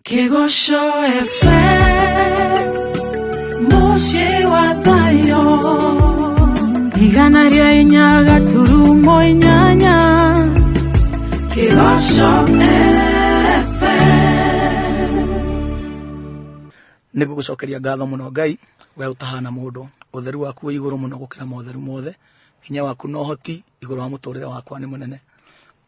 Kigooco FM, MUIGAI wa thayu, igana rĩa inya gaturumo inyanya. Kigooco FM. Nĩngũgũcokeria ngatho mũno Ngai, we ũtahana mũndũ, ũtheru waku wĩ igũrũ mũno gũkĩra motheru mothe, hinya waku no hoti igũrũ wa mũtũrĩre wakwa nĩ mũnene.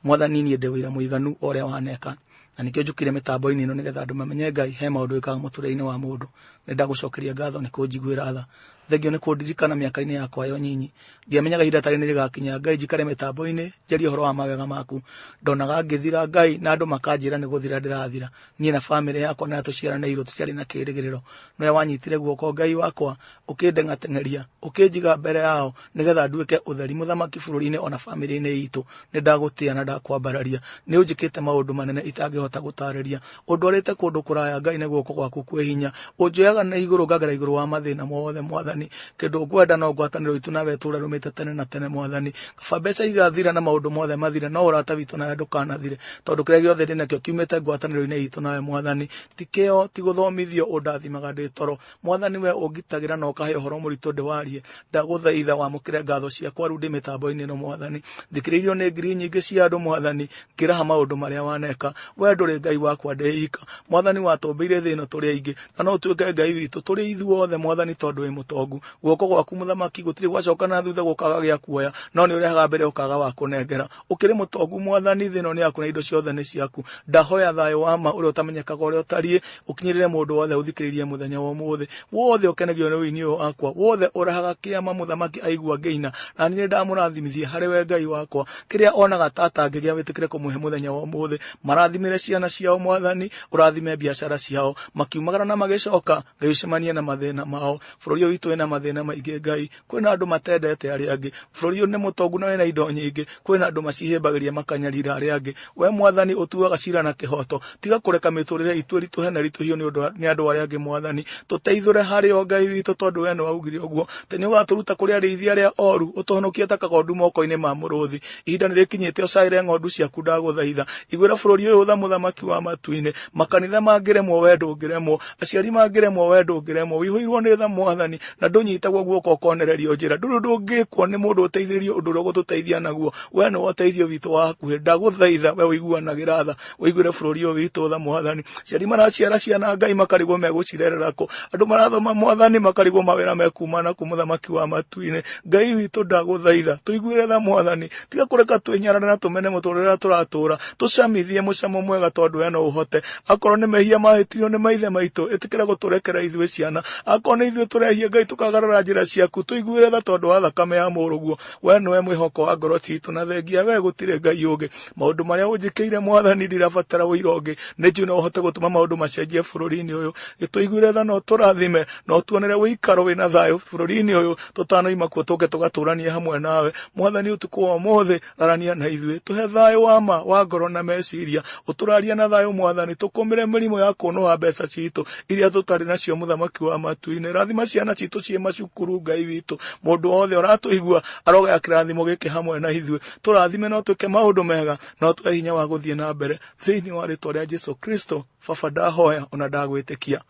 Mwathani niĩ ndĩ wĩra mũiganu ũrĩa waneka, na nĩkĩo njũkire mĩtambo-inĩ ĩno nĩgetha andũ mamenye Ngai he maũndũ ĩkaga mũtũrĩre-inĩ wa mũndũ. Nĩndagũcokeria ngatho nĩ kũnjiguĩra tha. Thengio nĩ kũndirikana mĩaka-inĩ yakwa yo nyinyi. Ndiamenyaga ihinda tarĩ nĩrĩgakinya Ngai njikare mĩtambo-inĩ njarie ũhoro wa mawega maku. Ndonaga ngĩthira Ngai na andũ makanjĩra nĩ gũthira ndĩrathira. Niĩ na famĩlĩ yakwa na tũciaranĩirwo tũciarĩ na kĩĩrĩgĩrĩro. Nowe wanyitire guoko Ngai wakwa, ũkĩndengateng'eria, ũkĩnjiga mbere yao nĩgetha nduĩke ũtheri mũthamaki bũrũri-inĩ ona famĩlĩ-inĩ itũ. Nĩndagũtĩa na ndakwambararia. Nĩ ũnjĩkĩte maũndũ manene itangĩhota gũtarĩria. Ũndwarĩte kũndũ kũraya Ngai na guoko gwaku kwĩ hinya. Ũnjoyaga na igũrũ ngagera igũrũ wa mathĩna mothe Mwathani. Kĩndũ ngwenda no ngwatanĩro itũ nawe tũũra rũmĩte tene na tene Mwathani. Kaba mbeca igathira na maũndũ mothe mathire, no ũrata witũ nawe ndũkanathire, tondũ kĩrĩa gĩothe ndĩ nakĩo kiumĩte ngwatanĩro-inĩ itũ nawe Mwathani. Ti kĩo, ti gũthomithio ũndathimaga ndĩ toro. Mwathani we ũngitagĩra na ũkahe ũhoro mũritũ ndĩwarie. Ndagũthaitha wamũkĩre ngatho ciakwa rĩu ndĩ mĩtambo-inĩ ĩno Mwathani. Thikĩrĩirio nĩ ngiri nyingĩ cia andũ Mwathani, ngĩraha maũndũ marĩa waneka. We ndũrĩ Ngai wakwa ndĩika. Mwathani watũmbĩire thĩ ĩno tũrĩ aingĩ, na no tuĩke Ngai witũ tũrĩ ithuothe Mwathani tondũ wĩ mũtongu. Guoko gwaku mũthamaki gũtirĩ gwacoka na thutha gũkaga gĩa kuoya, no nĩ ũrehaga mbere ũkaga wa kũnengera. Ũkĩrĩ mũtongu Mwathani, thĩ ĩno nĩ yaku na indo ciothe nĩ ciaku. Ndahoya thayũ wa ma ũrĩa ũtamenyekaga ũrĩa ũtariĩ ũkinyĩrĩre mũndũ wothe ũthikĩrĩirie mũthenya wa ũmũthĩ. Wothe ũkenagio nĩ ũini ũyũ wakwa, wothe ũrehaga kĩama mũthamaki aigua ngĩina, na niĩ ndamũrathimithia harĩ we Ngai wakwa. Kĩrĩa onaga tata ngĩgĩa wĩtĩkĩre kũmũhe mũthenya wa ũmũthĩ. Marathimĩre ciana ciao Mwathani, ũrathime biacara ciao, makiumagara na magĩcoka Ngai ũcemanie na mathĩna mao. Bũrũri ũyũ witũ wĩna mathĩna maingĩ Ngai, kwĩna andũ matendete arĩa angĩ. Bũrũri ũyũ nĩ mũtongu na wĩna indo nyingĩ, kwĩna andũ macihĩmbagĩria makanyarira arĩa angĩ. We Mwathani ũtuaga cira na kĩhoto, tiga kũreka mĩtũrĩre itũ ritũhe na ritũhio nĩ andũ arĩa angĩ Mwathani. Tũteithũre harĩ o Ngai witũ, tondũ we nĩ waugire ũguo, atĩ nĩ ũgatũruta kũrĩ arĩithia arĩa oru, ũtũhonokie ta kagondu moko-inĩ ma mũrũthi. Ihinda nĩrĩkinyĩte ũcaĩre ng'ondu ciaku ndagũthaitha. Igwĩra bũrũri ũyũ tha mũthamaki wa matu-inĩ, makanitha mangĩremwo we ndũngĩremwo, aciari mangĩremwo we ndũngĩremwo. Wĩihũirwo nĩ tha Mwathani, na ndũnyitagwo guoko ũkonererio njĩra. Ndũrĩ ndũngĩkwo nĩ mũndũ ũteithĩrĩrio ũndũ ũrĩa ũgũtũteithia naguo. We nĩ ũteithio witũ wa hakuhĩ. Ndagũthaitha we ũiguanagĩra tha, ũiguĩre bũrũri ũyũ witũ tha Mwathani. Aciari maraciara ciana Ngai makarigwo megũcirerera kũ. Andũ marathoma Mwathani makarigwo mawĩra mekumana kũ mũthamaki wa matu-inĩ. Ngai witũ ndagũthaitha, tũiguĩre tha Mwathani, tiga kũreka twĩnyarare na tũmene mũtũrĩre tũratũra, tũcamithie mũcamo mwega tondũ we no ũhote. Akorwo nĩ mehia mahĩtirio nĩ maithe maitũ, ĩtĩkĩra gũtũrekera ithuĩ ciana. Akorwo nĩ ithuĩ tũrehia Ngai tũkagarara njĩra ciaku, tũiguĩre tha tondũ wa thakame ya mũrũguo. We nĩwe mwĩhoko wa ngoro citũ, na thengia we gũtirĩ Ngai ũngĩ. Maũndũ marĩa ũnjĩkĩire Mwathani ndirabatara ũira ũngĩ, nĩ njũĩ no ũhote gũtũma maũndũ macenjie bũrũri-inĩ ũyũ. Gĩtũiguĩre tha no tũrathime, no tuonere wĩikaro wĩna thayũ bũrũri-inĩ ũyũ, tũtanoima kuo tũke tũgatũranie hamwe nawe. Mwathani ũtukũ wa ũmũthĩ rarania na ithuĩ, tũhe thayũ wa ma wa ngoro na meciria, ũtũrarie na thayũ Mwathani, tũkũmĩre mĩrimũ ya kũnũha mbeca citũ iria tũtarĩ nacio mũthamaki wa matu-inĩ. Rathima ciana citũ ciĩ macukuru Ngai witũ, mũndũ wothe ũratũigua arogaya kĩrathimo gĩkĩ hamwe na ithuĩ. Tũrathime no twĩke maũndũ mega, no tuhe hinya wa gũthiĩ na mbere thĩinĩ wa rĩĩtwa rĩa Jesũ Kristo. Baba ndahoya ona ndagwĩtĩkia.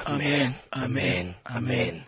Amen, amen, amen.